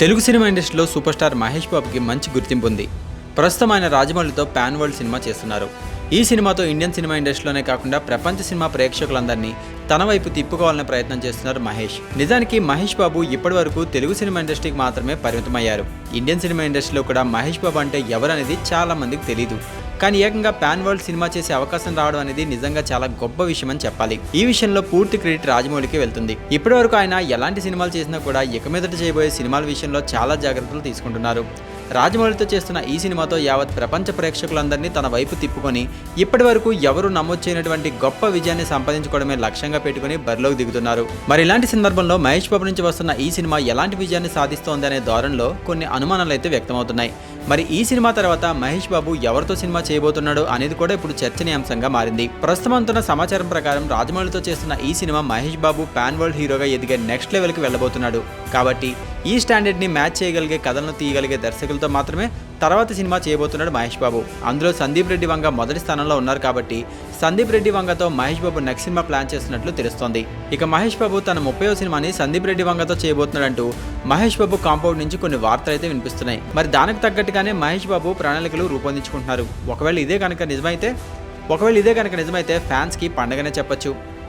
Telugu cinema ఇండస్ట్రీలో super star Mahesh బాబుకి మంచి గుర్తింపు ఉంది. ప్రస్తుతం ఆయన రాజమౌళితో పాన్ వరల్డ్ సినిమా చేస్తున్నారు. ఈ సినిమాతో ఇండియన్ సినిమా ఇండస్ట్రీలోనే కాకుండా ప్రపంచ సినిమా ప్రేక్షకులందరినీ తన వైపు తిప్పుకోవాలనే ప్రయత్నం చేస్తున్నారు మహేష్. నిజానికి మహేష్ బాబు ఇప్పటి వరకు తెలుగు సినిమా ఇండస్ట్రీకి మాత్రమే పరిమితమయ్యారు. ఇండియన్ సినిమా ఇండస్ట్రీలో కూడా మహేష్ బాబు అంటే ఎవరనేది చాలా మందికి తెలియదు. కానీ ఏకంగా పాన్ వరల్డ్ సినిమా చేసే అవకాశం రావడం అనేది నిజంగా చాలా గొప్ప విషయం అని చెప్పాలి. ఈ విషయంలో పూర్తి క్రెడిట్ రాజమౌళికి వెళ్తుంది. ఇప్పటి వరకు ఆయన ఎలాంటి సినిమాలు చేసినా కూడా ఇక మీదట చేయబోయే సినిమాల విషయంలో చాలా జాగ్రత్తలు తీసుకుంటున్నారు. రాజమౌళితో చేస్తున్న ఈ సినిమాతో యావత్ ప్రపంచ ప్రేక్షకులందరినీ తన వైపు తిప్పుకొని ఇప్పటి వరకు ఎవరు నమోదు చేయనటువంటి గొప్ప విజయాన్ని సంపాదించుకోవడమే లక్ష్యంగా పెట్టుకుని బరిలోకి దిగుతున్నారు. మరి ఇలాంటి సందర్భంలో మహేష్ బాబు నుంచి వస్తున్న ఈ సినిమా ఎలాంటి విజయాన్ని సాధిస్తోంది అనే ధోరణిలో కొన్ని అనుమానాలు అయితే వ్యక్తమవుతున్నాయి. మరి ఈ సినిమా తర్వాత మహేష్ బాబు ఎవరితో సినిమా చేయబోతున్నాడు అనేది కూడా ఇప్పుడు చర్చనీయాంశంగా మారింది. ప్రస్తుతం అందుతున్న సమాచారం ప్రకారం రాజమౌళితో చేస్తున్న ఈ cinema Mahesh Babu pan world హీరోగా ఎదిగే నెక్స్ట్ లెవెల్కి వెళ్ళబోతున్నాడు. కాబట్టి ఈ స్టాండర్డ్ని మ్యాచ్ చేయగలిగే కథలను తీయగలిగే దర్శకులతో మాత్రమే తర్వాత సినిమా చేయబోతున్నాడు మహేష్ బాబు. అందులో సందీప్ రెడ్డి వంగ మొదటి స్థానంలో ఉన్నారు. కాబట్టి Sandeep Reddy వంగతో Mahesh Babu next cinema plan చేస్తున్నట్లు తెలుస్తోంది. ఇక మహేష్ బాబు తన 30వ సినిమాని సందీప్ రెడ్డి వంగతో చేయబోతున్నాడంటూ మహేష్ బాబు కాంపౌండ్ నుంచి కొన్ని వార్తలు అయితే వినిపిస్తున్నాయి. మరి దానికి తగ్గట్టుగానే మహేష్ బాబు ప్రణాళికలు రూపొందించుకుంటున్నారు. ఒకవేళ ఇదే కనుక నిజమైతే ఫ్యాన్స్కి పండగనే చెప్పొచ్చు.